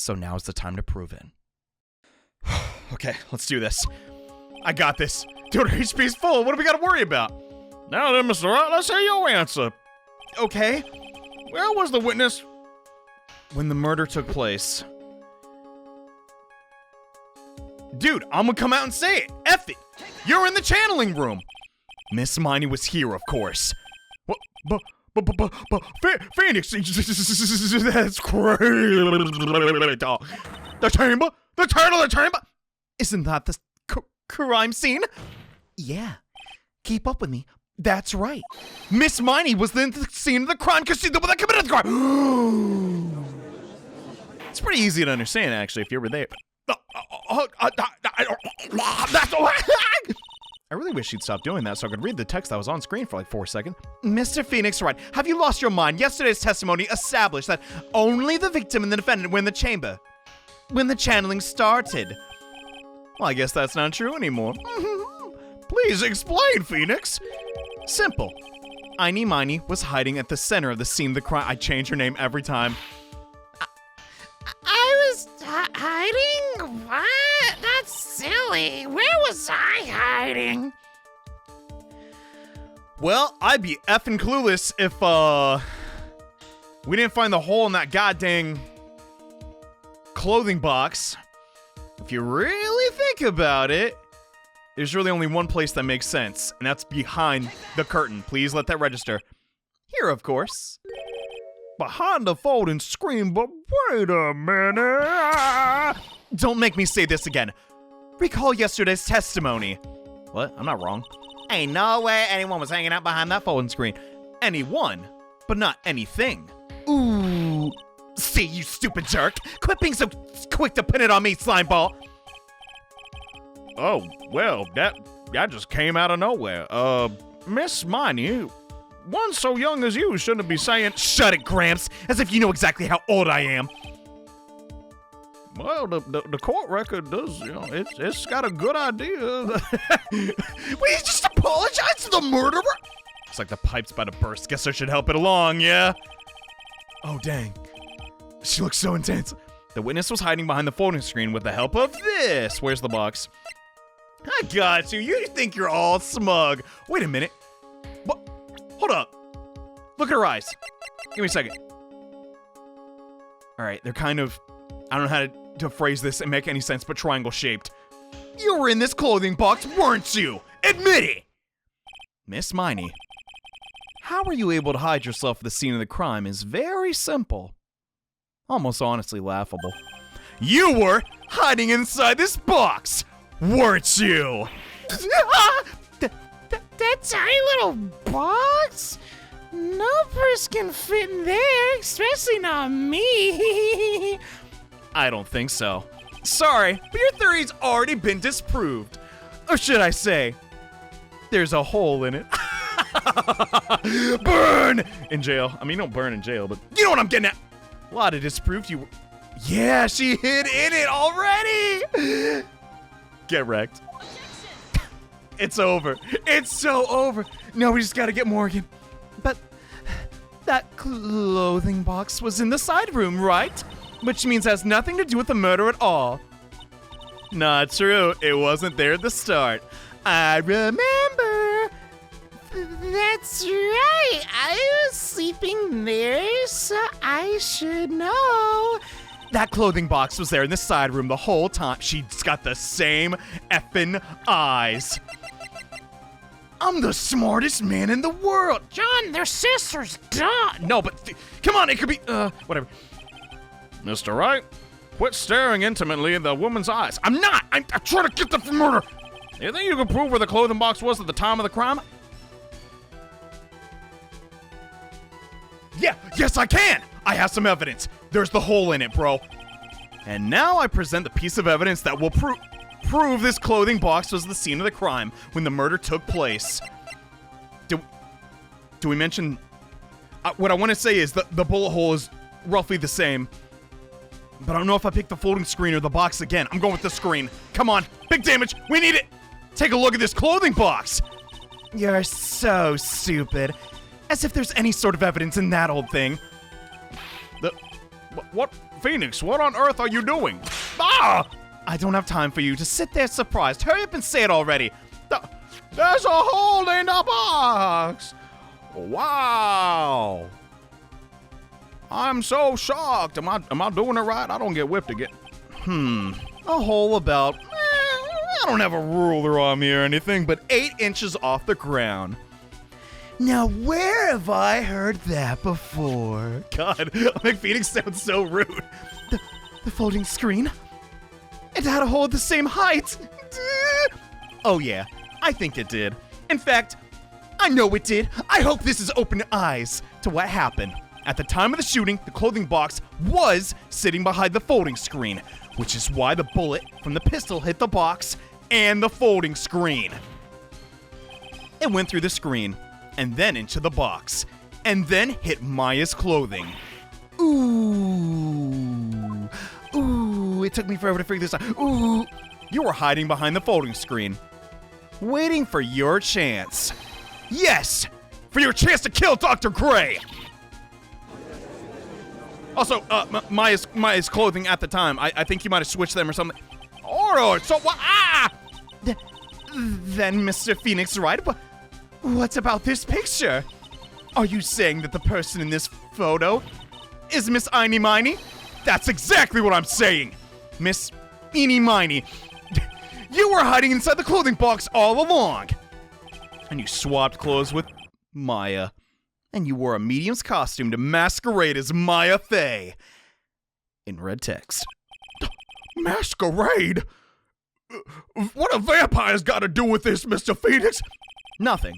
so now's the time to prove it. Okay, let's do this. I got this. Dude, our HP's full. What do we gotta worry about? Now then, Mr. Wright, let's hear your answer. Okay. Where was the witness when the murder took place? Dude, I'm gonna come out and say it. F it. You're in the channeling room. Miss Miney was here, of course. What? Phoenix, that's crazy. The chamber? The turn of the chamber? Isn't that the crime scene? Yeah. Keep up with me. That's right. Miss Miney was in the scene of the crime because she's the one that committed the crime. It's pretty easy to understand, actually, if you were there. I really wish she'd stop doing that so I could read the text that was on screen for like 4 seconds. Mr. Phoenix Wright, have you lost your mind? Yesterday's testimony established that only the victim and the defendant were in the chamber when the channeling started. Well, I guess that's not true anymore. Please explain, Phoenix. Simple. Einy Miney was hiding at the center of the scene of the crime. I change her name every time. I was hiding? What? That's silly. Where was I hiding? Well, I'd be effing clueless if, we didn't find the hole in that goddamn clothing box. If you really think about it, there's really only one place that makes sense, and that's behind the curtain. Please let that register. Here, of course. Behind the folding screen, but wait a minute. Don't make me say this again. Recall yesterday's testimony. What? I'm not wrong. Ain't no way anyone was hanging out behind that folding screen. Anyone, but not anything. Ooh. See, you stupid jerk. Quit being so quick to pin it on me, slimeball. Oh, well, that just came out of nowhere. Miss Miney, one so young as you shouldn't be saying... Shut it, Gramps, as if you know exactly how old I am. Well, the court record does, you know, it's got a good idea. Will you just apologize to the murderer? It's like the pipe's about to burst. Guess I should help it along, yeah? Oh, dang. She looks so intense. The witness was hiding behind the folding screen with the help of this. Where's the box? I got you. You think you're all smug. Wait a minute. What? Hold up. Look at her eyes. Give me a second. All right, they're kind of... I don't know how to phrase this and make any sense, but triangle-shaped. You were in this clothing box, weren't you? Admit it! Miss Miney, how were you able to hide yourself at the scene of the crime is very simple. Almost honestly laughable. You were hiding inside this box, weren't you? That tiny little box? No person can fit in there, especially not me. I don't think so. Sorry, but your theory's already been disproved. Or should I say, there's a hole in it. Burn! In jail. I mean, don't burn in jail, but you know what I'm getting at. A lot of disproved you were... Yeah, she hid in it already! Get wrecked. It's over. It's so over. No, we just gotta get Morgan. But that clothing box was in the side room, right? Which means it has nothing to do with the murder at all. Not true. It wasn't there at the start. I remember. That's right. I was sleeping there, so I should know. That clothing box was there in the side room the whole time. She's got the same effing eyes. I'm the smartest man in the world. John, they're sisters. Duh. No, but come on, it could be, whatever. Mr. Wright, quit staring intimately in the woman's eyes. I'm not. I'm trying to get them for murder. You think you can prove where the clothing box was at the time of the crime? Yeah, yes I can. I have some evidence. There's the hole in it, bro. And now I present the piece of evidence that will prove this clothing box was the scene of the crime when the murder took place. Do we mention... what I want to say is the bullet hole is roughly the same. But I don't know if I pick the folding screen or the box again. I'm going with the screen. Come on, big damage. We need it. Take a look at this clothing box. You're so stupid. As if there's any sort of evidence in that old thing. What? Phoenix, what on earth are you doing? Ah! I don't have time for you to sit there surprised. Hurry up and say it already. There's a hole in the box! Wow! I'm so shocked. Am I doing it right? I don't get whipped again. A hole about, I don't have a ruler on me or anything, but 8 inches off the ground. Now, where have I heard that before? God, I'll make Phoenix sound so rude. The folding screen? It had a hole the same height. Oh yeah, I think it did. In fact, I know it did. I hope this has opened eyes to what happened. At the time of the shooting, the clothing box was sitting behind the folding screen, which is why the bullet from the pistol hit the box and the folding screen. It went through the screen, and then into the box, and then hit Maya's clothing. Ooh. Ooh, it took me forever to figure this out. Ooh. You were hiding behind the folding screen, waiting for your chance. Yes! For your chance to kill Dr. Gray! Also, Maya's clothing at the time, I think you might have switched them or something. Alright, so what? Ah! Then, Mr. Phoenix Wright, what about this picture? Are you saying that the person in this photo is Miss Einy Miney? That's exactly what I'm saying! Miss Eeny Miney, you were hiding inside the clothing box all along. And you swapped clothes with Maya. And you wore a medium's costume to masquerade as Maya Fey. In red text. Masquerade? What have vampires got to do with this, Mr. Phoenix? Nothing.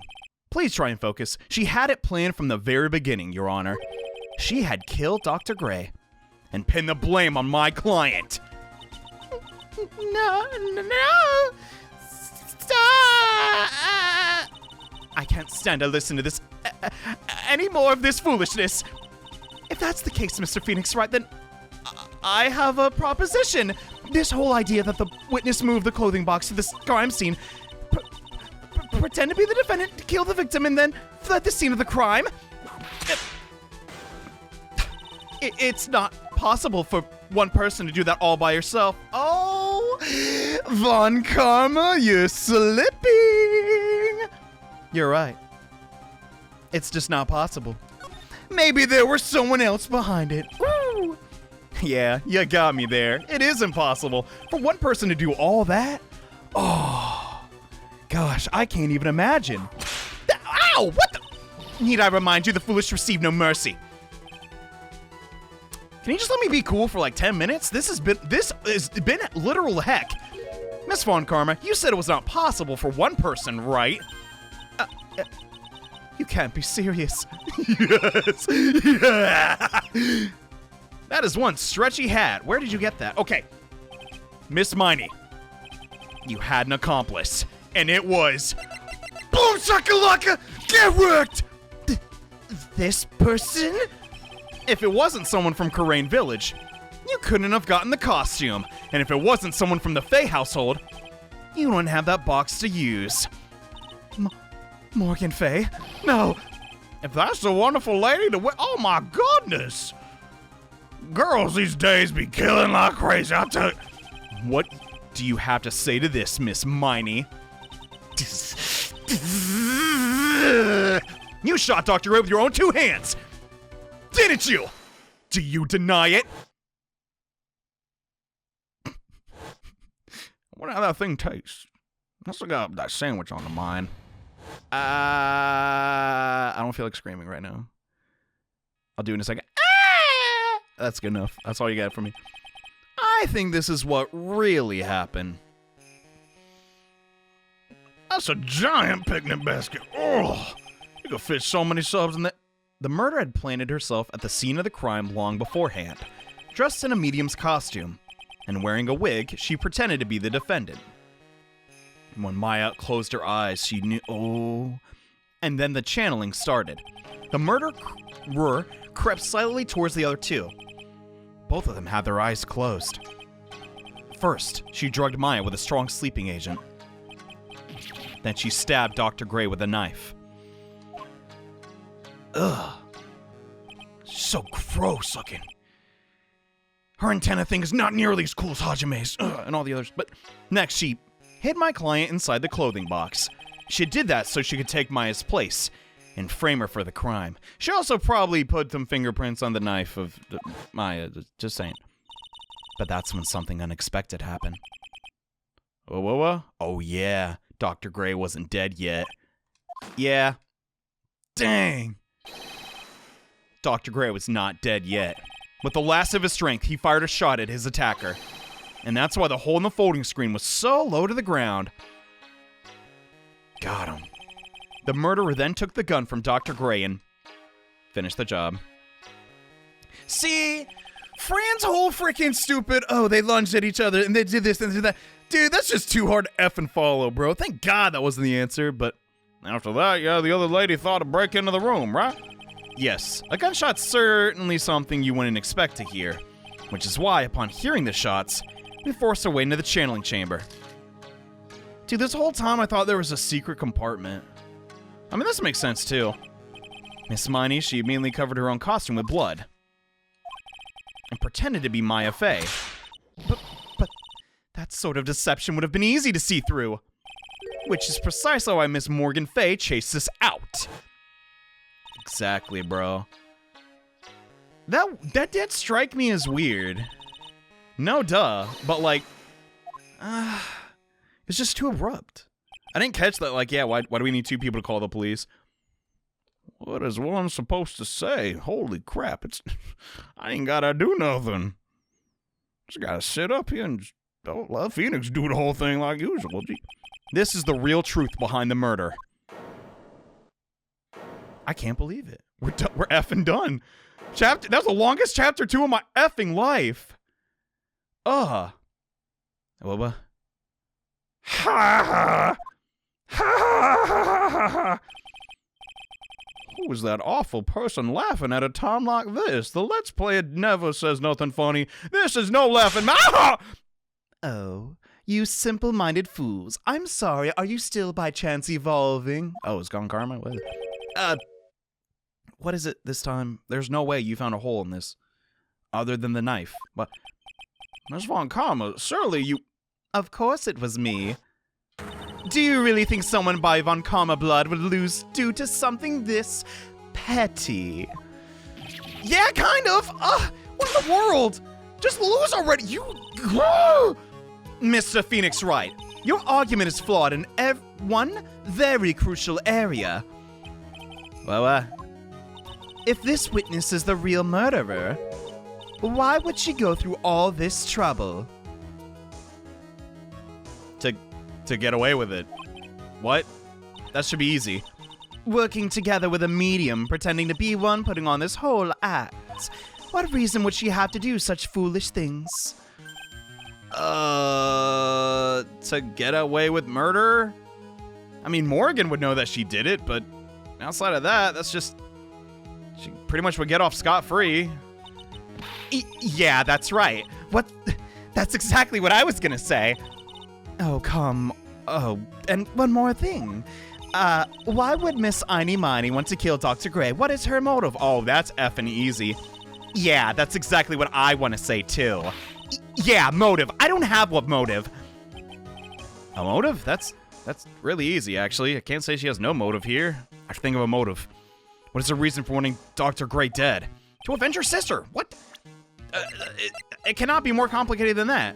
Please try and focus. She had it planned from the very beginning, Your Honor. She had killed Dr. Gray and pinned the blame on my client. No. Stop! I can't stand to listen to this any more of this foolishness. If that's the case, Mr. Phoenix Wright, then I have a proposition. This whole idea that the witness moved the clothing box to this crime scene, pretend to be the defendant, kill the victim, and then fled the scene of the crime. It's not possible for one person to do that all by herself. Oh, Von Karma, you're slipping. You're right. It's just not possible. Maybe there was someone else behind it. Woo! Yeah, you got me there. It is impossible for one person to do all that. Oh, gosh, I can't even imagine. Ow! What the? Need I remind you, the foolish receive no mercy. Can you just let me be cool for like 10 minutes? This has been literal heck. Miss Von Karma, you said it was not possible for one person, right? You can't be serious. Yes. Yeah. That is one stretchy hat. Where did you get that? Okay. Miss Miney, you had an accomplice, and it was boom shakalaka, get worked. This person? If it wasn't someone from Kurain Village, you couldn't have gotten the costume. And if it wasn't someone from the Fey household, you wouldn't have that box to use. Morgan Fey? No. If that's the wonderful lady to oh my goodness! Girls these days be killing like crazy, I tell you. What do you have to say to this, Miss Miney? You shot Dr. Gray with your own 2 hands! Didn't you? Do you deny it? I wonder how that thing tastes. I still got that sandwich on the mind. I don't feel like screaming right now. I'll do it in a second. Ah! That's good enough. That's all you got from me. I think this is what really happened. That's a giant picnic basket. Oh, you could fit so many subs in that. The murderer had planted herself at the scene of the crime long beforehand, dressed in a medium's costume, and wearing a wig, she pretended to be the defendant. When Maya closed her eyes, she knew. Oh. And then the channeling started. The murderer crept silently towards the other 2. Both of them had their eyes closed. First, she drugged Maya with a strong sleeping agent. Then she stabbed Dr. Gray with a knife. Ugh. So gross looking. Her antenna thing is not nearly as cool as Hajime's, and all the others. But next, she hid my client inside the clothing box. She did that so she could take Maya's place and frame her for the crime. She also probably put some fingerprints on the knife of Maya, just saying. But that's when something unexpected happened. Oh yeah, Dr. Gray wasn't dead yet. Yeah. Dang. Dr. Gray was not dead yet. With the last of his strength, he fired a shot at his attacker. And that's why the hole in the folding screen was so low to the ground. Got him. The murderer then took the gun from Dr. Gray and finished the job. See? Fran's whole freaking stupid, oh, they lunged at each other and they did this and they did that. Dude, that's just too hard to effing follow, bro. Thank God that wasn't the answer, but After that, yeah, the other lady thought to break into the room, right? yes, a gunshot's certainly something you wouldn't expect to hear, which is why, upon hearing the shots, we forced our way into the channeling chamber. Dude, this whole time I thought there was a secret compartment. I mean, this makes sense, too. Miss Miney, she immediately covered her own costume with blood and pretended to be Maya Fey. But that sort of deception would have been easy to see through, which is precisely why Miss Morgan Fey chased us out. Exactly, bro. That did strike me as weird. No duh, but like, it's just too abrupt. I didn't catch that, like, yeah, why do we need two people to call the police? What is one supposed to say? Holy crap, I ain't gotta do nothing. Just gotta sit up here and just, let Phoenix do the whole thing like usual. Gee. This is the real truth behind the murder. I can't believe it. We're effing done. That was the longest chapter 2 of my effing life. What? Ha ha ha. Who is that awful person laughing at a time like this? The Let's Play it never says nothing funny. This is no laughing. Oh, you simple-minded fools. I'm sorry, are you still by chance evolving? Oh, it's gone karma? What is it this time? There's no way you found a hole in this. Other than the knife. But Miss Von Karma, surely you... Of course it was me. Do you really think someone by Von Karma blood would lose due to something this petty? Yeah, kind of. What in the world? Just lose already. You... Mr. Phoenix Wright, your argument is flawed in one very crucial area. Well, if this witness is the real murderer, why would she go through all this trouble? To get away with it. What? That should be easy. Working together with a medium, pretending to be one, putting on this whole act. What reason would she have to do such foolish things? To get away with murder? I mean, Morgan would know that she did it, but outside of that, that's just... She pretty much would get off scot-free. Yeah, that's right. That's exactly what I was gonna say. Oh, come. Oh, and one more thing. Why would Miss Einy Miney want to kill Dr. Gray? What is her motive? Oh, that's effing easy. Yeah, that's exactly what I want to say, too. Yeah, motive. I don't have what motive. A motive? That's really easy, actually. I can't say she has no motive here. I should think of a motive. What is the reason for wanting Dr. Gray dead? To avenge her sister. What? It cannot be more complicated than that.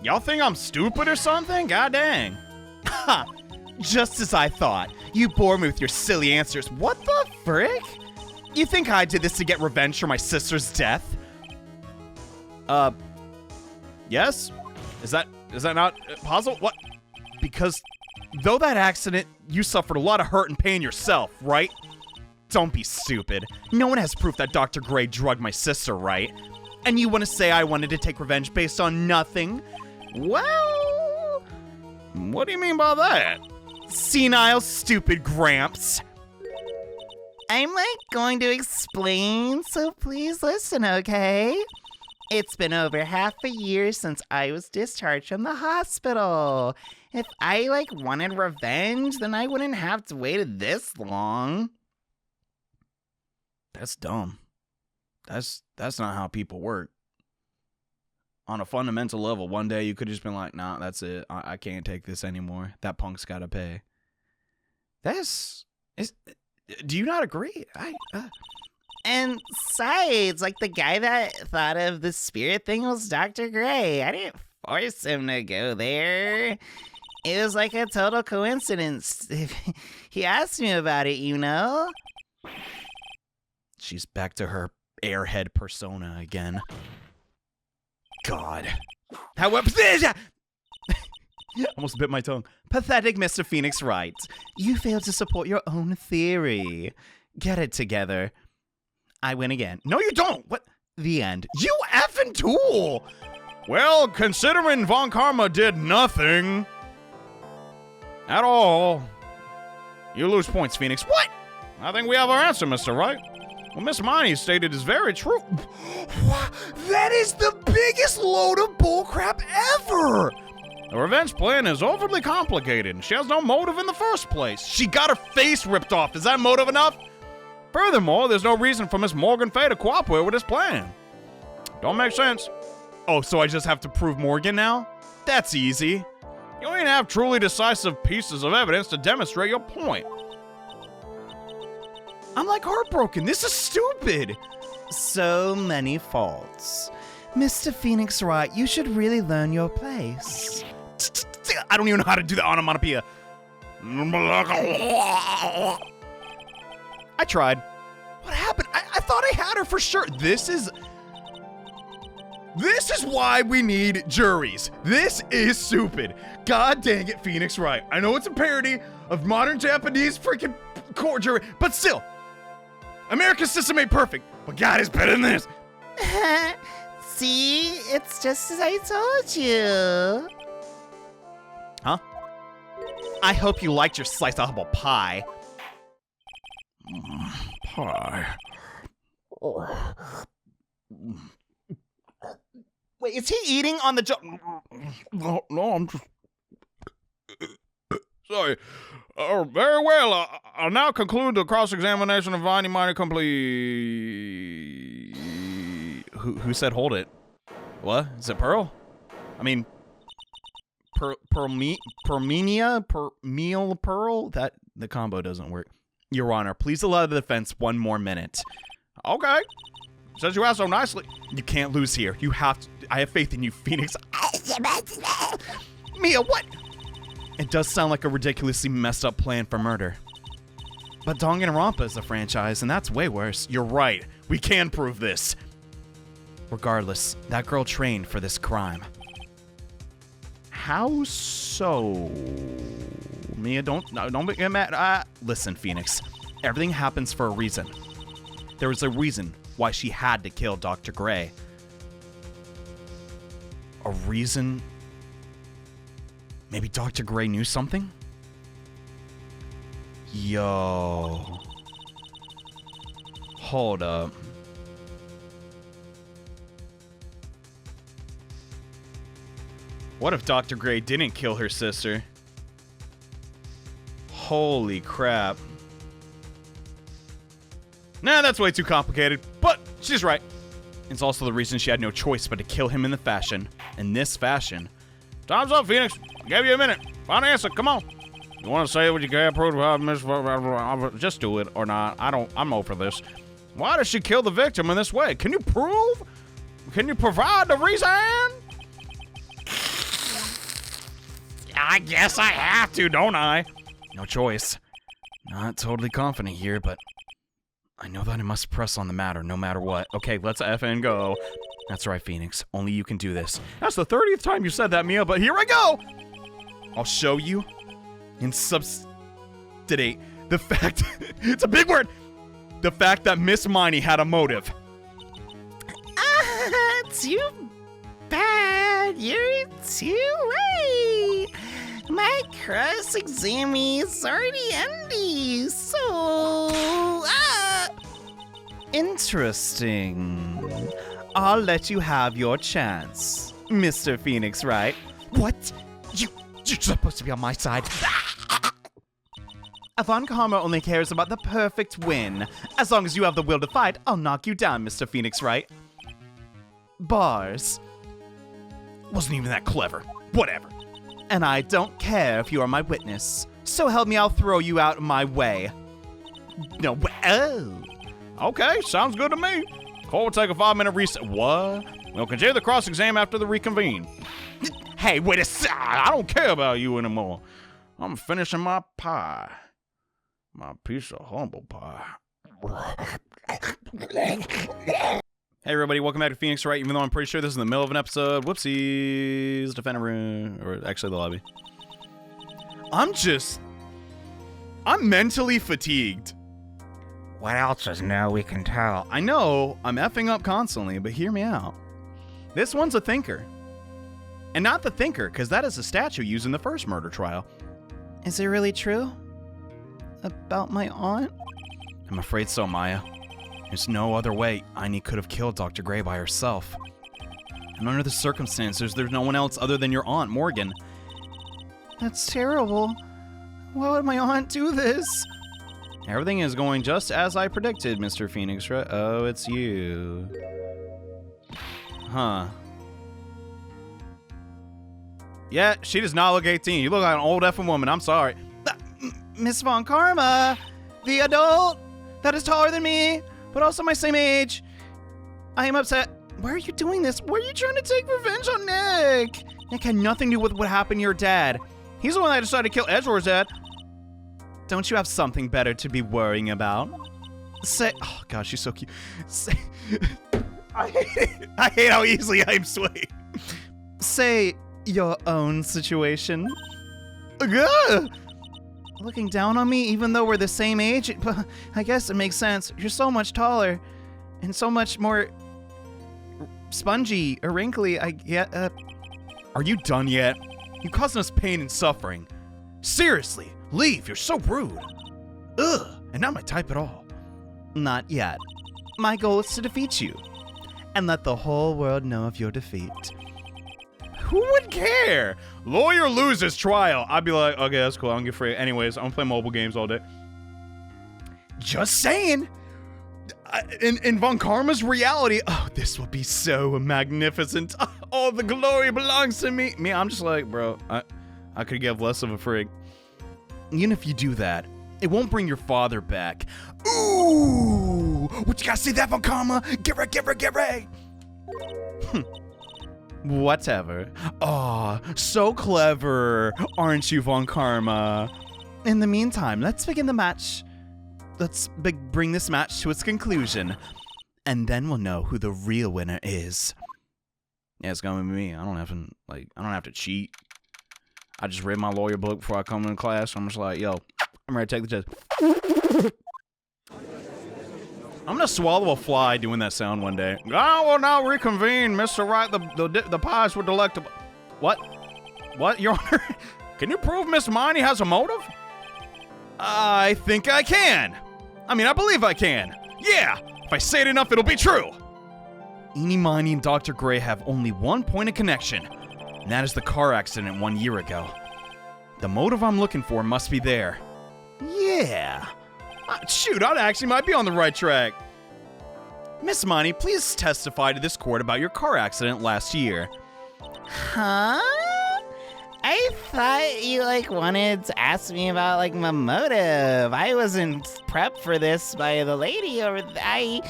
Y'all think I'm stupid or something? God dang. Ha! Just as I thought. You bore me with your silly answers. What the frick? You think I did this to get revenge for my sister's death? Yes? Is that not possible? What? Because though that accident, you suffered a lot of hurt and pain yourself, right? Don't be stupid. No one has proof that Dr. Gray drugged my sister, right? And you want to say I wanted to take revenge based on nothing? Well... What do you mean by that? Senile, stupid Gramps. I'm, going to explain, so please listen, okay? It's been over half a year since I was discharged from the hospital. If I, wanted revenge, then I wouldn't have to wait this long. That's dumb. That's not how people work. on a fundamental level, one day you could have just been like, nah, that's it. I can't take this anymore. That punk's got to pay. Do you not agree? And besides, like, the guy that thought of the spirit thing was Dr. Gray. I didn't force him to go there. It was like a total coincidence. He asked me about it, you know? She's back to her airhead persona again. God. However, almost bit my tongue. Pathetic Mr. Phoenix Wright. You failed to support your own theory. Get it together. I win again. No, you don't. What? The end. You effing tool. Well, considering Von Karma did nothing at all, you lose points, Phoenix. What? I think we have our answer, Mr. Wright. What Miss Miney stated is very true. That is the biggest load of bullcrap ever. The revenge plan is overly complicated, and she has no motive in the first place. She got her face ripped off. Is that motive enough? Furthermore, there's no reason for Miss Morgan Fay to cooperate with this plan. Don't make sense. Oh, so I just have to prove Morgan now? That's easy. You don't even have truly decisive pieces of evidence to demonstrate your point. I'm like heartbroken. This is stupid. So many faults. Mr. Phoenix Wright, you should really learn your place. I don't even know how to do the onomatopoeia. I tried. What happened? I thought I had her for sure. This is why we need juries. This is stupid. God dang it, Phoenix Wright. I know it's a parody of modern Japanese freaking court jury, but still, America's system ain't perfect, but God is better than this. See, it's just as I told you. Huh? I hope you liked your sliced apple pie. Pie. Wait, is he eating on the job? No, I'm just... Sorry. Very well. I'll now conclude the cross-examination of Viney Minor complete. Who said hold it? What? Is it Pearl? I mean, Permenia? Pearl? That, the combo doesn't work. Your Honor, please allow the defense one more minute. Okay. Since you asked so nicely. You can't lose here. You have to. I have faith in you, Phoenix. Mia, what? It does sound like a ridiculously messed up plan for murder. But Danganronpa is a franchise, and that's way worse. You're right. We can prove this. Regardless, that girl trained for this crime. How so? Mia, don't get mad. Listen, Phoenix. Everything happens for a reason. There was a reason why she had to kill Dr. Gray. A reason? Maybe Dr. Gray knew something? Yo. Hold up. What if Dr. Gray didn't kill her sister? Holy crap. Nah, that's way too complicated, but she's right. It's also the reason she had no choice but to kill him in this fashion. Time's up, Phoenix. Gave you a minute. Find an answer. Come on. You want to say what you can prove? Just do it or not. I'm over this. Why does she kill the victim in this way? Can you prove? Can you provide the reason? I guess I have to, don't I? No choice. Not totally confident here, but I know that I must press on the matter no matter what. Okay, let's effing go. That's right, Phoenix. Only you can do this. That's the 30th time you said that, Mia, but here I go! I'll show you in substantiate the fact... it's a big word! The fact that Miss Miney had a motive. Too bad. You're too late. My cross-exam is already ending, so... Interesting. I'll let you have your chance, Mr. Phoenix Wright. What? You're supposed to be on my side. Von Karma only cares about the perfect win. As long as you have the will to fight, I'll knock you down, Mr. Phoenix Wright. Bars. Wasn't even that clever. Whatever. And I don't care if you are my witness. So help me, I'll throw you out of my way. No way. Oh. Okay, sounds good to me. Court will take a 5-minute recess. What? We'll continue the cross-exam after the reconvene. Hey, wait a sec. I don't care about you anymore. I'm finishing my pie. My piece of humble pie. Hey everybody, welcome back to Phoenix Wright. Even though I'm pretty sure this is in the middle of an episode. Whoopsies. Defender room. Or actually the lobby. I'm mentally fatigued. What else is new we can tell? I know I'm effing up constantly, but hear me out. This one's a thinker. And not the thinker, because that is a statue used in the first murder trial. Is it really true? About my aunt? I'm afraid so, Maya. There's no other way Aini could have killed Dr. Gray by herself. And under the circumstances, there's no one else other than your aunt, Morgan. That's terrible. Why would my aunt do this? Everything is going just as I predicted, Mr. Phoenix Wright. Oh, it's you. Huh. Yeah, she does not look 18. You look like an old effing woman. I'm sorry. Miss Von Karma, the adult that is taller than me, but also my same age. I am upset. Why are you doing this? Why are you trying to take revenge on Nick? Nick had nothing to do with what happened to your dad. He's the one that decided to kill Edgeworth's dad. Don't you have something better to be worrying about? Say, oh god, she's so cute. Say, I hate how easily I'm swayed. Say your own situation. Ugh! Looking down on me even though we're the same age? I guess it makes sense. You're so much taller and so much more spongy or wrinkly. I get. Are you done yet? You're causing us pain and suffering. Seriously, leave. You're so rude. Ugh, and not my type at all. Not yet. My goal is to defeat you and let the whole world know of your defeat. Who would care? Lawyer loses trial. I'd be like, okay, that's cool. I don't get free. Anyways, I'm gonna play mobile games all day. Just saying. In Von Karma's reality, oh, this will be so magnificent. All the glory belongs to me. I'm just like, bro, I could give less of a frig. Even if you do that, it won't bring your father back. Ooh, what you gotta say that, Von Karma? Get right. Whatever. Aw, so clever, aren't you, Von Karma? In the meantime, let's begin the match. Let's bring this match to its conclusion, and then we'll know who the real winner is. Yeah, it's gonna be me. I don't have to cheat. I just read my lawyer book before I come in class. I'm just like, yo, I'm ready to take the test. I'm gonna swallow a fly doing that sound one day. I will now reconvene, Mr. Wright. The pies were delectable. What? What, Your Honor? Can you prove Miss Miney has a motive? I think I can. I believe I can. Yeah, if I say it enough, it'll be true. Eenie Miney and Dr. Gray have only one point of connection, and that is the car accident 1 year ago. The motive I'm looking for must be there. Yeah. Shoot, I actually might be on the right track. Miss Miney, please testify to this court about your car accident last year. Huh? I thought you, wanted to ask me about, my motive. I wasn't prepped for this by the lady over there. I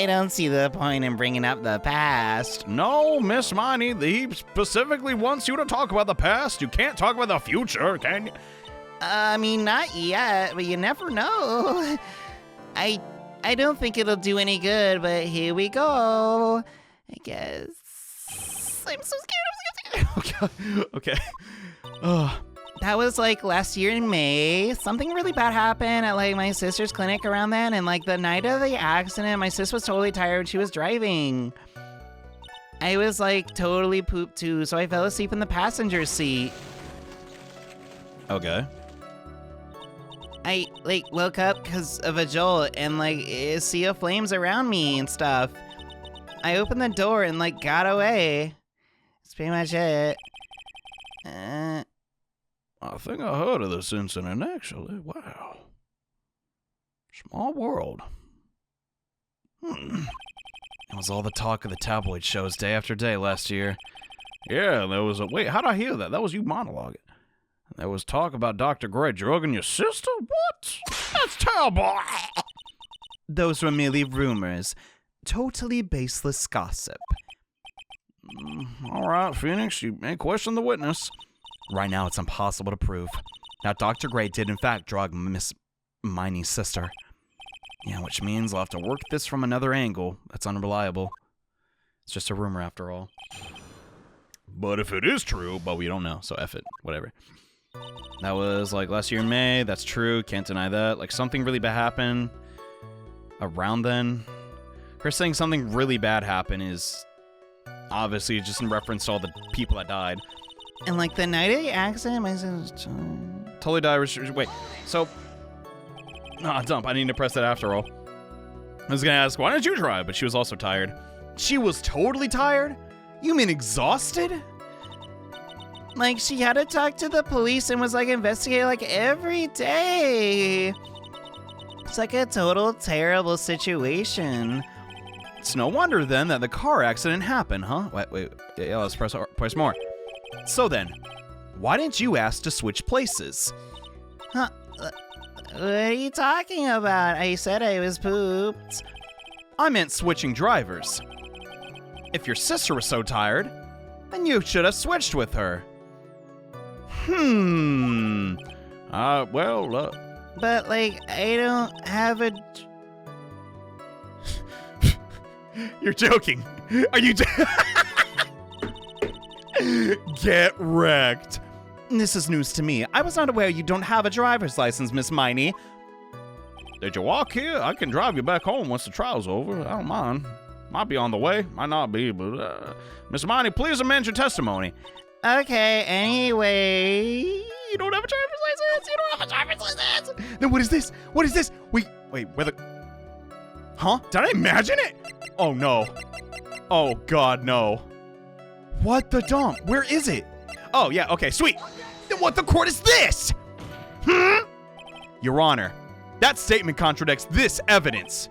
don't see the point in bringing up the past. No, Miss Miney, he specifically wants you to talk about the past. You can't talk about the future, can you? Not yet, but you never know. I don't think it'll do any good, but here we go. I guess. I'm so scared. Okay. That was last year in May. Something really bad happened at my sister's clinic around then, and the night of the accident, my sis was totally tired when she was driving. I was totally pooped too, so I fell asleep in the passenger seat. Okay. I woke up because of a jolt and a sea of flames around me and stuff. I opened the door and got away. That's pretty much it. I think I heard of this incident, actually. Wow. Small world. It was all the talk of the tabloid shows day after day last year. Yeah, there was a... Wait, how'd I hear that? That was you monologuing. There was talk about Dr. Gray drugging your sister? What? That's terrible. Those were merely rumors. Totally baseless gossip. All right, Phoenix, you may question the witness. Right now, it's impossible to prove. Now, Dr. Gray did in fact drug Miss Miney's sister. Yeah, which means I'll have to work this from another angle. That's unreliable. It's just a rumor after all. But if it is true, But we don't know, so F it. Whatever. That was like last year in May. That's true. Can't deny that. Like something really bad happened around then. Her saying something really bad happened is obviously just in reference to all the people that died. And like the night of the accident, my sister... Totally died. Wait, so... dump. I need to press that after all. I was gonna ask, why didn't you try? But she was also tired. She was totally tired? You mean exhausted? Like, she had to talk to the police and was, like, investigating, like, every day. It's like a total terrible situation. It's no wonder, then, that the car accident happened, huh? Wait. Yeah, let's press more. So then, why didn't you ask to switch places? Huh? What are you talking about? I said I was pooped. I meant switching drivers. If your sister was so tired, then you should have switched with her. But, like, I don't have a... You're joking. Are you... Get wrecked. This is news to me. I was not aware you don't have a driver's license, Miss Miney. did you walk here? I can drive you back home once the trial's over. I don't mind. Might be on the way. Might not be, but... Miss Miney, please amend your testimony. Okay, anyway... You don't have a driver's license! You don't have a driver's license! Then what is this? What is this? Wait, where the... Huh? Did I imagine it? Oh, no. Oh, God, no. What the dump? Where is it? Oh, yeah, okay, sweet. Then what the court is this? Your Honor, that statement contradicts this evidence.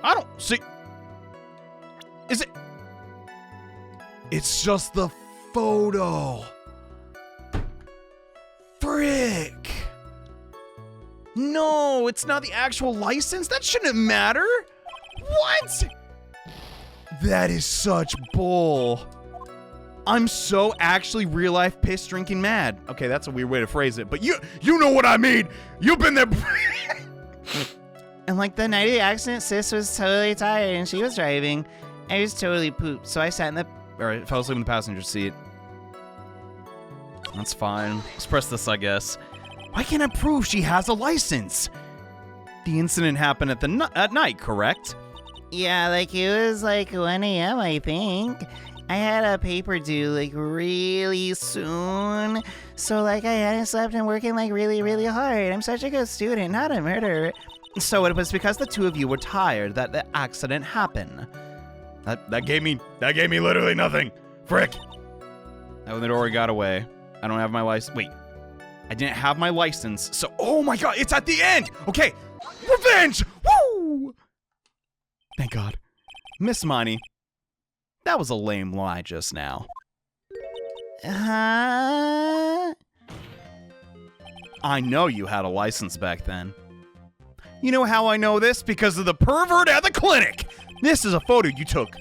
I don't see... Is it... It's just the photo. Frick. No, it's not the actual license. That shouldn't matter. What? That is such bull. I'm so actually real life piss drinking mad. Okay, that's a weird way to phrase it, but you know what I mean. You've been there. And like the night of the accident, sis was totally tired and she was driving. I was totally pooped, so I sat in the... Alright, fell asleep in the passenger seat. That's fine. Let's press this, I guess. Why can't I prove she has a license? The incident happened at night, correct? Yeah, like it was like 1 a.m. I think. I had a paper due like really soon. So like I hadn't slept and working like really hard. I'm such a good student, not a murderer. So it was because the two of you were tired that the accident happened. That gave me literally nothing. Frick. That one already got away. I don't have my license. Wait. I didn't have my license, so... Oh my god, it's at the end! Okay. Revenge! Woo! Thank God. Miss Miney, that was a lame lie just now. Huh? I know you had a license back then. You know how I know this? Because of the pervert at the clinic! This is a photo you took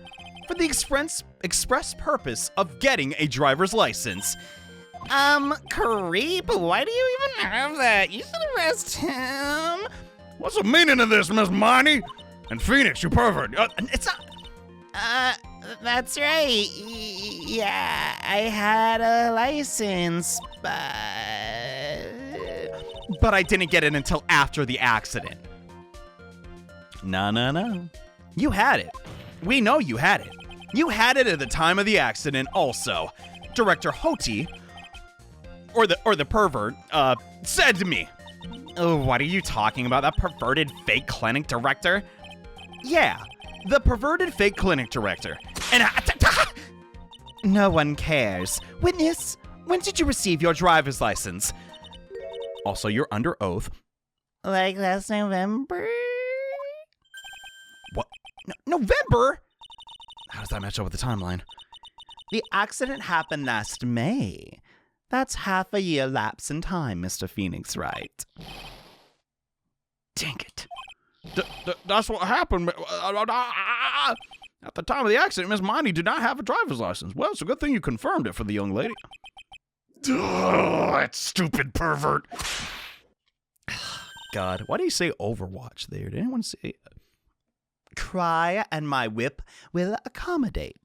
for the express purpose of getting a driver's license. Creep, why do you even have that? You should arrest him. What's the meaning of this, Miss Miney? And Phoenix, you pervert. It's not... That's right. Yeah, I had a license, but I didn't get it until after the accident. No. You had it. We know you had it. You had it at the time of the accident also. Director Hoti, or the pervert, said to me, "Oh, what are you talking about? That perverted fake clinic director?" Yeah, the perverted fake clinic director. And no one cares. Witness, when did you receive your driver's license? Also, you're under oath. like last November. What? November? How does that match up with the timeline? The accident happened last May. That's half a year lapse in time, Mr. Phoenix Wright. Dang it. That's what happened. At the time of the accident, Miss Miney did not have a driver's license. Well, it's a good thing you confirmed it for the young lady. Oh, that stupid pervert. God, why do you say Overwatch there? Did anyone say cry and my whip will accommodate?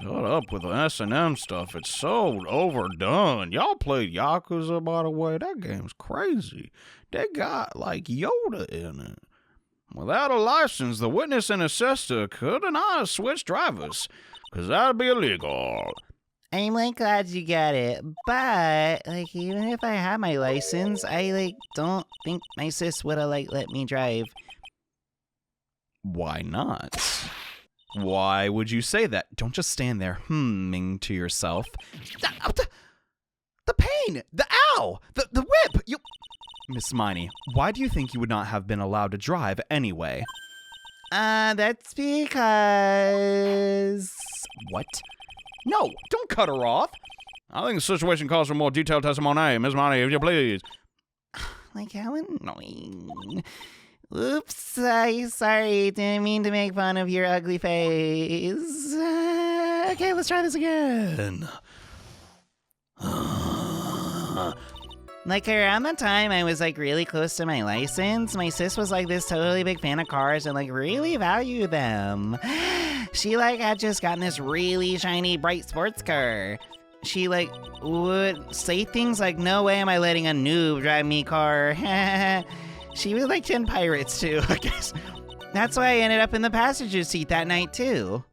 Shut up with the S&M stuff. It's so overdone. Y'all played Yakuza, by the way. That game's crazy. They got, like, Yoda in it. Without a license, the witness and his sister could not switch drivers, because that'd be illegal. I'm like glad you got it, but like even if I had my license, I like don't think my sis would have like let me drive. Why not? Why would you say that? Don't just stand there humming to yourself. The pain! The ow! The whip! You... Miss Miney, why do you think you would not have been allowed to drive anyway? That's because... What? No, don't cut her off. I think the situation calls for more detailed testimony. Miss Miney, if you please. Like, how annoying. Oops, sorry, didn't mean to make fun of your ugly face. Okay, let's try this again. Like, around the time I was, like, really close to my license, my sis was, like, this totally big fan of cars and, like, really valued them. She, like, had just gotten this really shiny, bright sports car. She, like, would say things like, no way am I letting a noob drive me car. She was, like, 10 pirates, too, I guess. That's why I ended up in the passenger seat that night, too.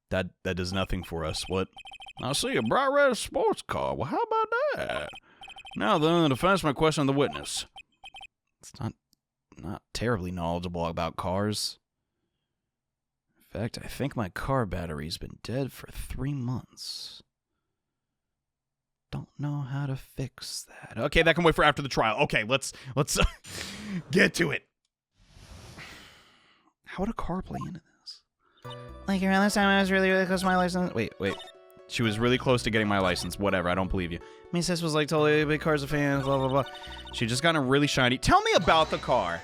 That does nothing for us. What? I see a bright red sports car. Well, how about that? Now then, the defense may question the witness. It's not terribly knowledgeable about cars. In fact, I think my car battery's been dead for 3 months. Don't know how to fix that. Okay, that can wait for after the trial. Okay, let's get to it. How would a car play into this? Like, around this time I was really, really close to my license. Wait. She was really close to getting my license. Whatever, I don't believe you. My sis was like, totally big cars a fan, blah, blah, blah. She just got a really shiny... Tell me about the car.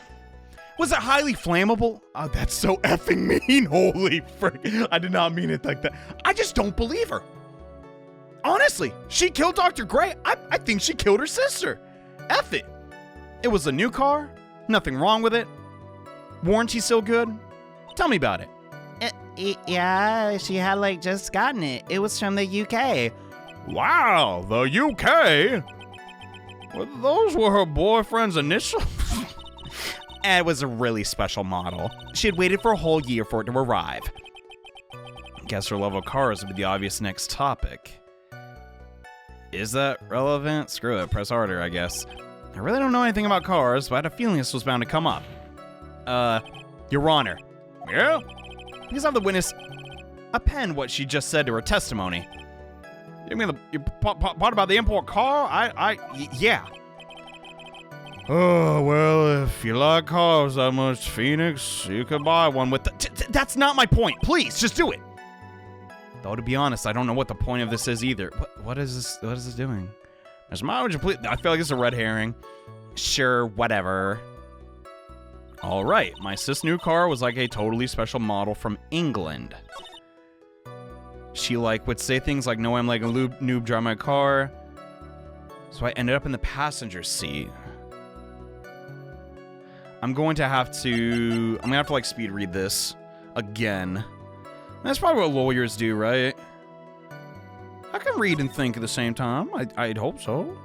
Was it highly flammable? Oh, that's so effing mean. Holy frick. I did not mean it like that. I just don't believe her. Honestly, she killed Dr. Gray. I think she killed her sister. F it. It was a new car. Nothing wrong with it. Warranty still good. Tell me about it. Yeah, she had like just gotten it. It was from the UK. Wow, the UK? Well, those were her boyfriend's initials? And it was a really special model. She had waited for a whole year for it to arrive. Guess her love of cars would be the obvious next topic. Is that relevant? Screw it, press harder, I guess. I really don't know anything about cars, but I had a feeling this was bound to come up. Your Honor. Yeah? Because I'm the witness, append what she just said to her testimony. You mean the part about the import car? Yeah. Oh, well, if you like cars that much, Phoenix, you could buy one with the... That's not my point. Please, just do it. Though, to be honest, I don't know what the point of this is either. What is this? What is this doing? Miss Miney, would you please... I feel like it's a red herring. Sure, whatever. All right, my sis' new car was like a totally special model from England. She would say things like, no, I'm like a noob drive my car. So I ended up in the passenger seat. I'm going to have to like speed read this again. That's probably what lawyers do, right? I can read and think at the same time. I'd hope so.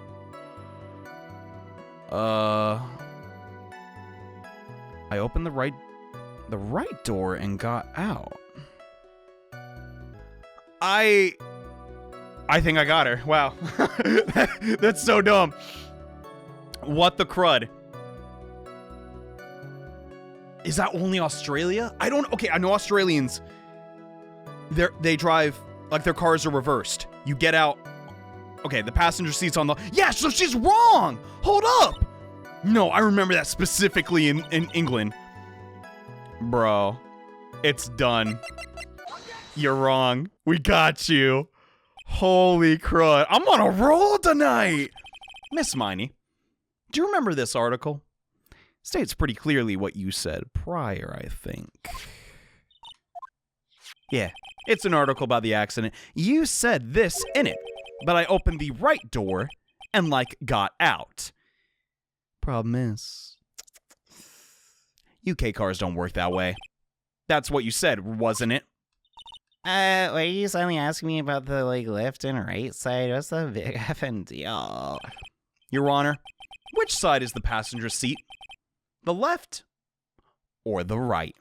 I opened the right door and got out. I think I got her. Wow. That's so dumb. What the crud? Is that only Australia? Okay, I know Australians. They drive like their cars are reversed. You get out. Okay, the passenger seat's on the... Yeah, so she's wrong. Hold up. No, I remember that specifically in England. Bro, it's done. You're wrong. We got you. Holy crud. I'm on a roll tonight. Miss Miney, do you remember this article? States pretty clearly what you said prior, I think. Yeah, it's an article about the accident. You said this in it, but I opened the right door and, got out. Problem is, UK cars don't work that way. That's what you said, wasn't it? Were you suddenly asking me about the, left and right side? What's the big effing deal? Your Honor, which side is the passenger seat? The left or the right?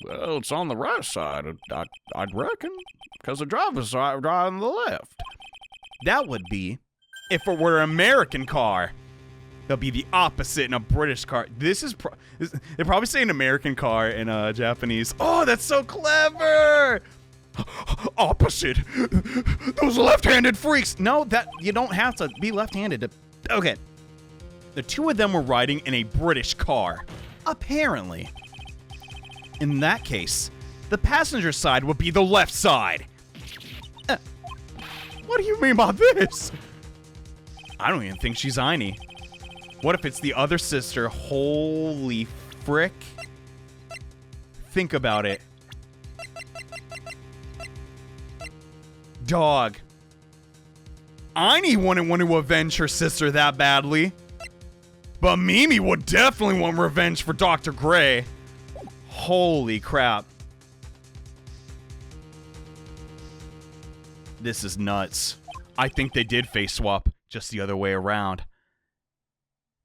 Well, it's on the right side, I'd reckon, because the driver's side on the left. That would be if it were an American car. They'll be the opposite in a British car. They're probably saying American car in Japanese. Oh, that's so clever! Opposite. Those left-handed freaks. No, you don't have to be left-handed. Okay. The two of them were riding in a British car. Apparently. In that case, the passenger side would be the left side. What do you mean by this? I don't even think she's Aini. What if it's the other sister? Holy frick. Think about it. Dog. Aini wouldn't want to avenge her sister that badly. But Mimi would definitely want revenge for Dr. Gray. Holy crap. This is nuts. I think they did face swap, just the other way around.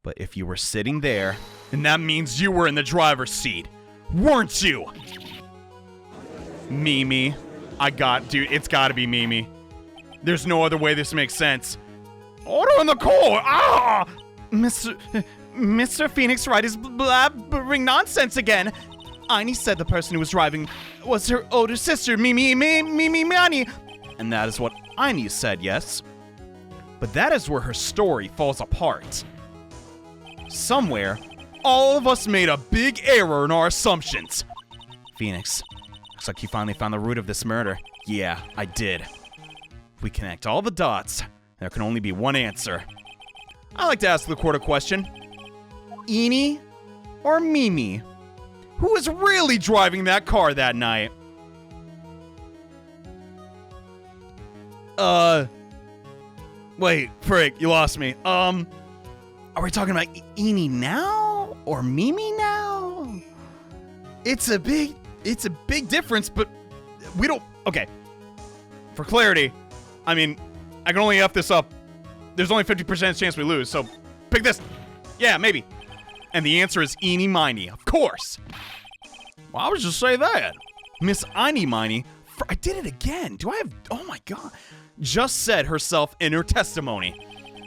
But if you were sitting there, then that means you were in the driver's seat, weren't you? Mimi. Dude, it's gotta be Mimi. There's no other way this makes sense. Order in the car! Ah! Mr. Phoenix Wright is blabbering nonsense again. Aini said the person who was driving was her older sister, Mimi Mani. And that is what Aini said, yes? But that is where her story falls apart. Somewhere, all of us made a big error in our assumptions. Phoenix, looks like you finally found the root of this murder. Yeah, I did. If we connect all the dots, there can only be one answer. I like to ask the court a question. Aini or Mimi? Who was really driving that car that night? Wait, frick, you lost me. Are we talking about Aini now or Mimi now? It's a big difference, but we don't. Okay. For clarity, I mean, I can only F this up. There's only 50% chance we lose, so pick this. Yeah, maybe. And the answer is Eenie Miney, of course. Why would you say that? Miss Eenie Miney, I did it again. Oh my god. Just said herself in her testimony.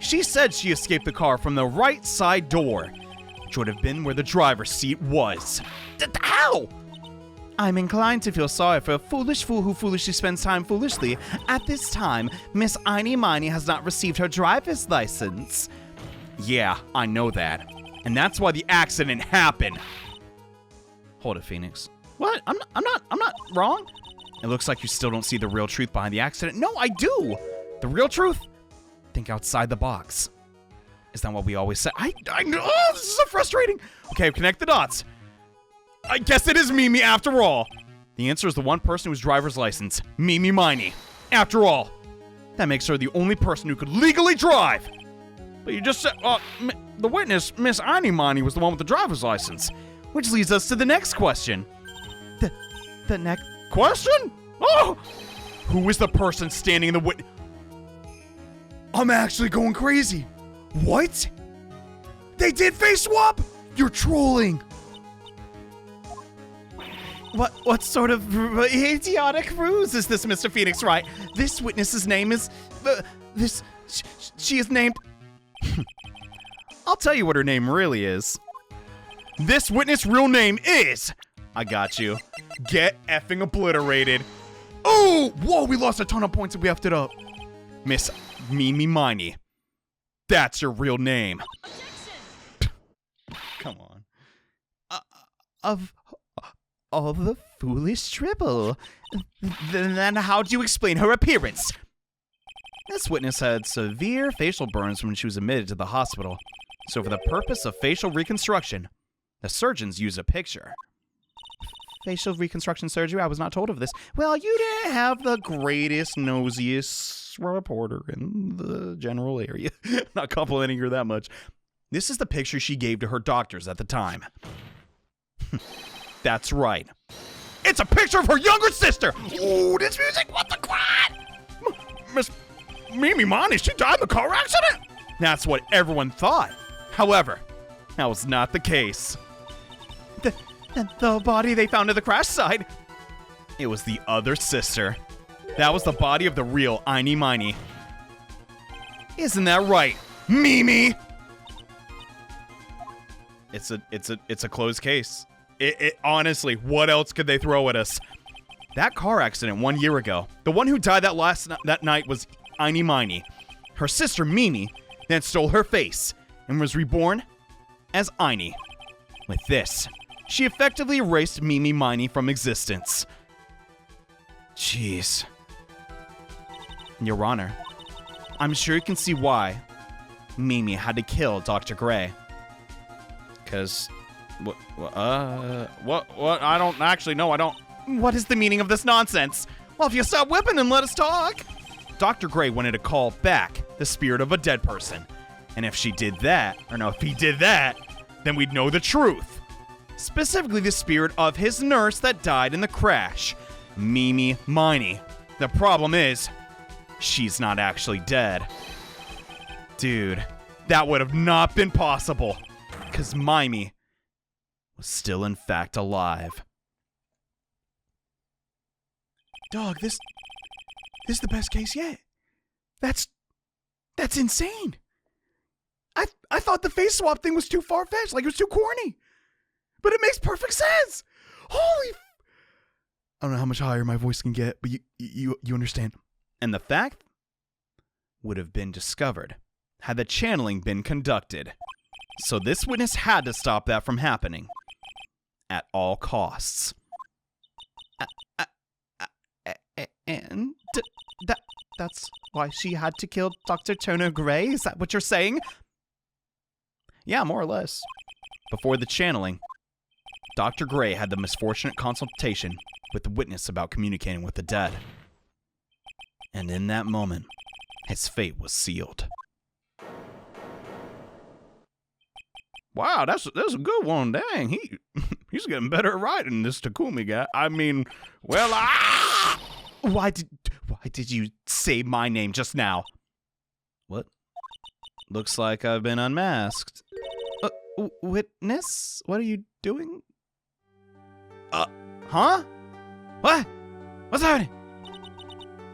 She said she escaped the car from the right side door, which would have been where the driver's seat was. How? I'm inclined to feel sorry for a foolish fool who foolishly spends time foolishly. At this time, Miss Eenie Miney has not received her driver's license. Yeah, I know that. And that's why the accident happened. Hold it, Phoenix. What? I'm not wrong. It looks like you still don't see the real truth behind the accident. No, I do. The real truth? Think outside the box. Is that what we always say? I know. Oh, this is so frustrating. Okay, connect the dots. I guess it is Mimi after all. The answer is the one person whose driver's license, Mimi Miney. After all, that makes her the only person who could legally drive. But you just said, the witness, Miss Eenie Miney, was the one with the driver's license. Which leads us to the next question. The next question? Oh! Who was the person standing in the witness? I'm actually going crazy. What? They did face swap? You're trolling. What sort of idiotic ruse is this, Mr. Phoenix Wright? This witness's name is... she is named... I'll tell you what her name really is. This witness' real name is... I got you. Get effing obliterated. Oh! Whoa, we lost a ton of points and we effed it up. Miss Mimi Miney. That's your real name. Come on. Of all the foolish dribble. Then how do you explain her appearance? This witness had severe facial burns when she was admitted to the hospital. So for the purpose of facial reconstruction, the surgeons used a picture. Facial reconstruction surgery? I was not told of this. Well, you didn't have the greatest, nosiest reporter in the general area. Not complimenting her that much. This is the picture she gave to her doctors at the time. That's right. It's a picture of her younger sister! Ooh, this music, what the crap? Miss Mimi Monty, she died in a car accident? That's what everyone thought. However, that was not the case. The body they found at the crash site, it was the other sister. That was the body of the real Einy Miny. Isn't that right, Mimi? It's a closed case. It honestly, what else could they throw at us? That car accident 1 year ago, the one who died that night was Einy Miny. Her sister Mimi then stole her face and was reborn as Einy. With this, she effectively erased Mimi Miny from existence. Jeez. Your Honor, I'm sure you can see why Mimi had to kill Dr. Gray. Cause, what, I don't actually know, I don't. What is the meaning of this nonsense? Well, if you stop whipping and let us talk. Dr. Gray wanted to call back the spirit of a dead person. And if she did that, if he did that, then we'd know the truth. Specifically the spirit of his nurse that died in the crash, Mimi Miny. The problem is, she's not actually dead. Dude, that would have not been possible, because Mimi was still in fact alive. Dog, this is the best case yet. That's insane. I thought the face swap thing was too far-fetched, like it was too corny. But it makes perfect sense. Holy I don't know how much higher my voice can get, but you understand. And the fact would have been discovered had the channeling been conducted. So this witness had to stop that from happening at all costs. And that's why she had to kill Dr. Turner Gray? Is that what you're saying? Yeah, more or less. Before the channeling, Dr. Gray had the misfortunate consultation with the witness about communicating with the dead. And in that moment, his fate was sealed. Wow, that's a good one. Dang, he's getting better at writing, this Takumi guy. I mean, well, Why did you say my name just now? What? Looks like I've been unmasked. Witness? What are you doing? Huh? What? What's happening?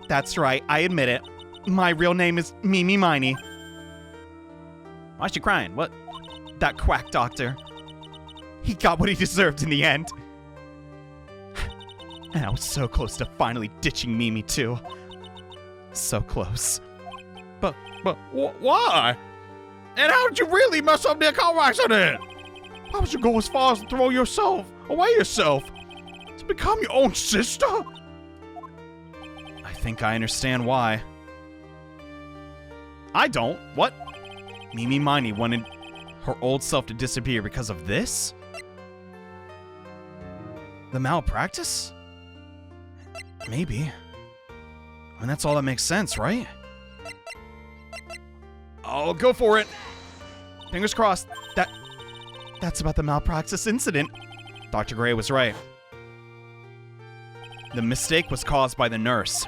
That's right, I admit it. My real name is Mimi Miny. Why's she crying? What? That quack doctor. He got what he deserved in the end. And I was so close to finally ditching Mimi too. So close. But why? And how did you really mess up their car accident? Why would you go as far as to throw yourself to become your own sister? I think I understand why. I don't. What? Mimi Miny wanted her old self to disappear because of this? The malpractice? Maybe. I mean, that's all that makes sense, right? I'll go for it. Fingers crossed. That's about the malpractice incident. Dr. Gray was right. The mistake was caused by the nurse.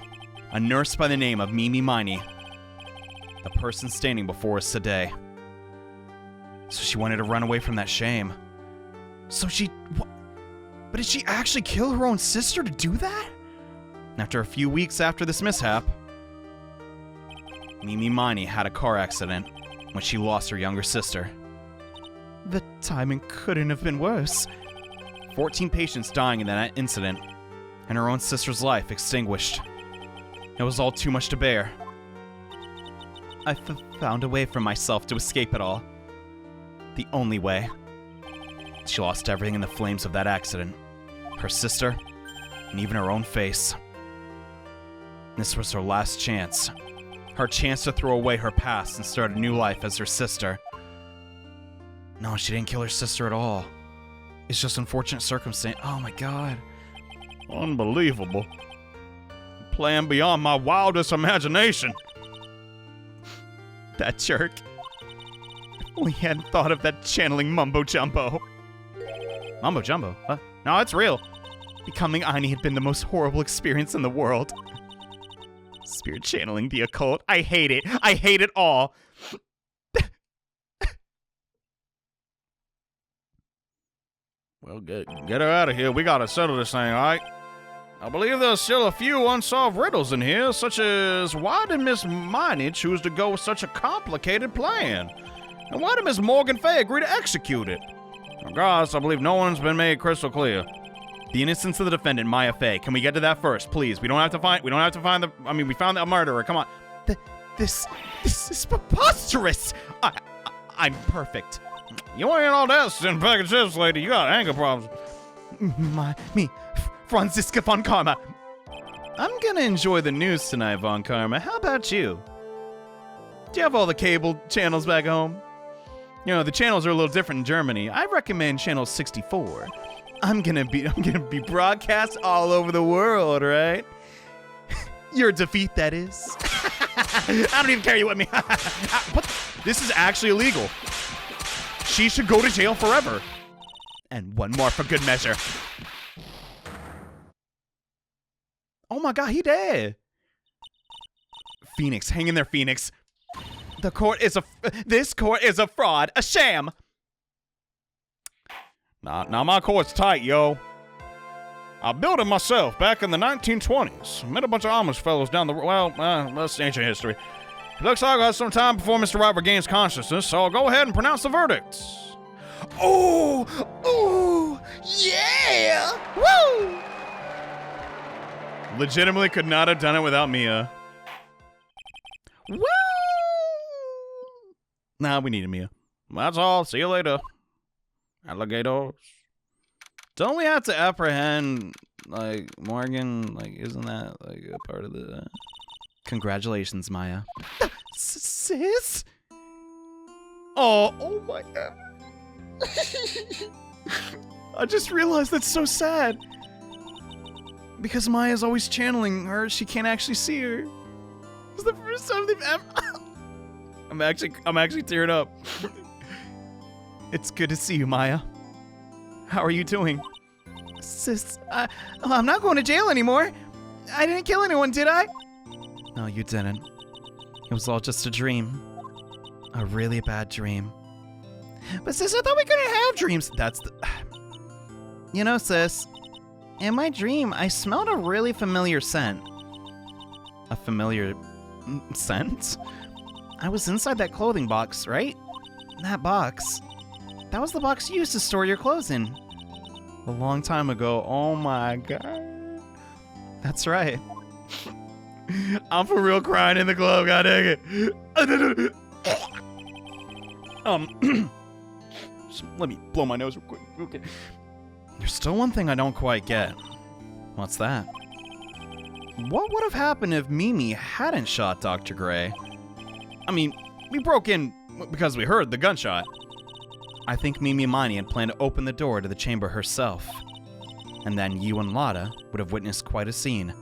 A nurse by the name of Mimi Miny. The person standing before us today. So she wanted to run away from that shame. So she... But did she actually kill her own sister to do that? After a few weeks after this mishap, Mimi Miny had a car accident when she lost her younger sister. The timing couldn't have been worse. 14 patients dying in that incident, and her own sister's life extinguished. It was all too much to bear. I found a way for myself to escape it all. The only way. She lost everything in the flames of that accident. Her sister, and even her own face. This was her last chance. Her chance to throw away her past and start a new life as her sister. No, she didn't kill her sister at all. It's just unfortunate circumstance. Oh my god. Unbelievable. Plan beyond my wildest imagination. That jerk. If we hadn't thought of that channeling mumbo jumbo. Mumbo jumbo? Huh? No, it's real. Becoming Ani had been the most horrible experience in the world. Spirit channeling the occult. I hate it. I hate it all. Well, get her out of here. We gotta settle this thing, alright? I believe there's still a few unsolved riddles in here, such as why did Miss Miney choose to go with such a complicated plan? And why did Miss Morgan Fay agree to execute it? Regardless, I believe no one's been made crystal clear. The innocence of the defendant, Maya Fey. Can we get to that first, please? We found the murderer. Come on. This is preposterous. I'm perfect. You ain't all that sin package this lady. You got anger problems. Me, Franziska von Karma. I'm gonna enjoy the news tonight, Von Karma. How about you? Do you have all the cable channels back home? You know, the channels are a little different in Germany. I recommend channel 64. I'm gonna be broadcast all over the world, right? Your defeat, that is. I don't even care you with me. What? This is actually illegal. She should go to jail forever. And one more for good measure. Oh my god, he dead. Phoenix, hang in there, Phoenix. This court is a fraud, a sham. Nah, my court's tight, yo. I built it myself back in the 1920s. Met a bunch of Amish fellows down the road. Well, that's ancient history. It looks like I got some time before Mr. Wright regains consciousness, so I'll go ahead and pronounce the verdict. Oh, yeah! Woo! Legitimately could not have done it without Mia. Woo! Nah, we needed Mia. That's all. See you later. Alligators. Don't we have to apprehend, like, Morgan? Like, isn't that, like, a part of the... Congratulations, Maya. Sis? Oh my god. I just realized that's so sad. Because Maya's always channeling her, she can't actually see her. It's the first time they've ever... I'm actually tearing up. It's good to see you, Maya. How are you doing? Sis, I'm not going to jail anymore. I didn't kill anyone, did I? No, you didn't. It was all just a dream. A really bad dream. But sis, I thought we couldn't have dreams. That's the... You know, sis, in my dream, I smelled a really familiar scent. A familiar scent? I was inside that clothing box, right? That box. That was the box you used to store your clothes in. A long time ago. Oh my god. That's right. I'm for real crying in the glove, god dang it. Let me blow my nose real quick. Okay. There's still one thing I don't quite get. What's that? What would have happened if Mimi hadn't shot Dr. Gray? I mean, we broke in because we heard the gunshot. I think Mimi Miney had planned to open the door to the chamber herself. And then you and Lotta would have witnessed quite a scene.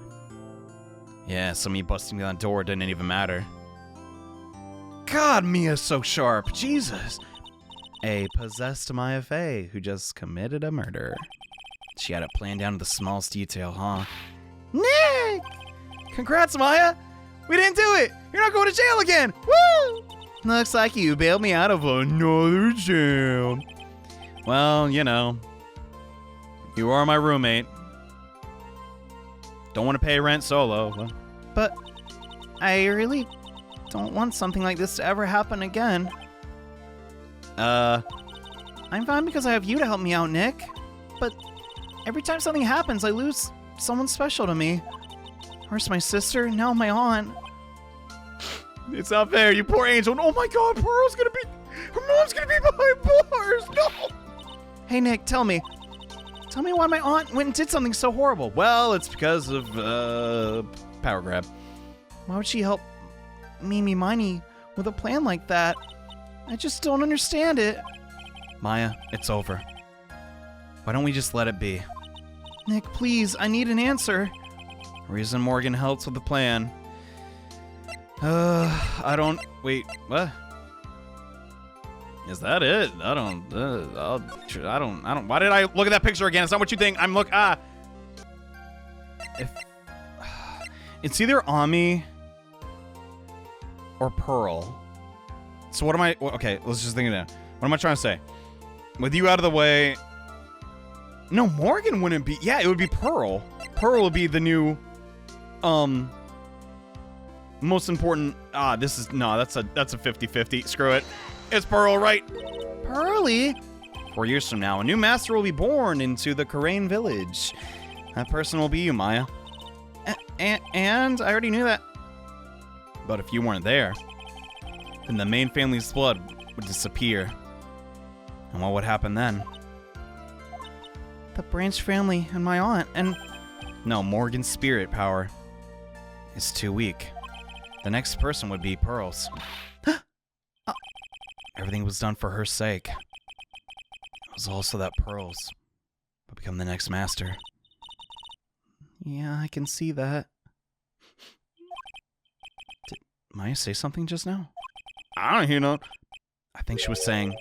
Yeah, so me busting that door didn't even matter. God, Mia's so sharp. Jesus. A possessed Maya Fey who just committed a murder. She had it planned down to the smallest detail, huh? Nick! Congrats, Maya! We didn't do it! You're not going to jail again! Woo! Looks like you bailed me out of another jail. Well, you know. You are my roommate. Don't want to pay rent solo. But I really don't want something like this to ever happen again. I'm fine because I have you to help me out, Nick. But every time something happens, I lose someone special to me. First my sister, now my aunt. It's not fair, you poor angel. Oh my god, Pearl's gonna be... Her mom's gonna be behind bars, no! Hey, Nick, tell me Tell me why my aunt went and did something so horrible. Well, it's because of, power grab. Why would she help Mimi Miney with a plan like that? I just don't understand it. Maya, it's over. Why don't we just let it be? Nick, please, I need an answer. Reason Morgan helps with the plan. Wait, what? Is that it? I don't, why did I look at that picture again? It's not what you think. It's either Ami or Pearl. So what am I, okay, let's just think it out. What am I trying to say? With you out of the way, no, Morgan wouldn't be, yeah, it would be Pearl. Pearl would be the new, most important, that's a 50-50, screw it. It's Pearl, right? Pearly? 4 years from now, a new master will be born into the Kurain Village. That person will be you, Maya. And I already knew that. But if you weren't there, then the main family's blood would disappear. And what would happen then? The Branch family and my aunt, and... No, Morgan's spirit power is too weak. The next person would be Pearl's. Everything was done for her sake. It was also that Pearl's would become the next master. Yeah, I can see that. Did Maya say something just now? I don't hear no. I think she was saying,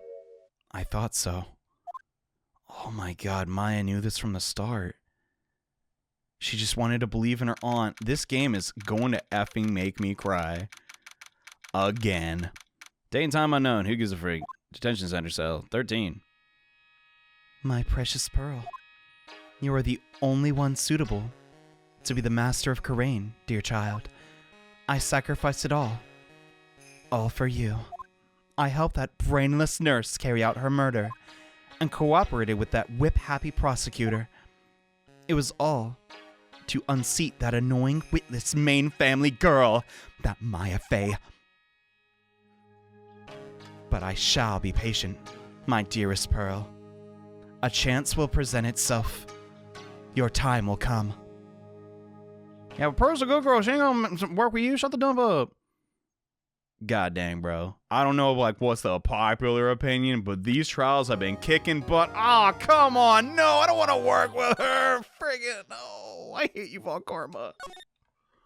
I thought so. Oh my god, Maya knew this from the start. She just wanted to believe in her aunt. This game is going to effing make me cry. Again. Date and time unknown. Who gives a freak? Detention center cell. 13. My precious Pearl. You are the only one suitable to be the master of Kurain, dear child. I sacrificed it all. All for you. I helped that brainless nurse carry out her murder and cooperated with that whip-happy prosecutor. It was all to unseat that annoying witless main family girl, that Maya Fey. But I shall be patient, my dearest Pearl. A chance will present itself. Your time will come. Yeah, but Pearl's a good girl. She ain't gonna work with you. Shut the dump up. God dang, bro. I don't know, like, what's the popular opinion, but these trials have been kicking butt. Ah, come on. No, I don't want to work with her. Friggin' no. I hate you, Von Karma.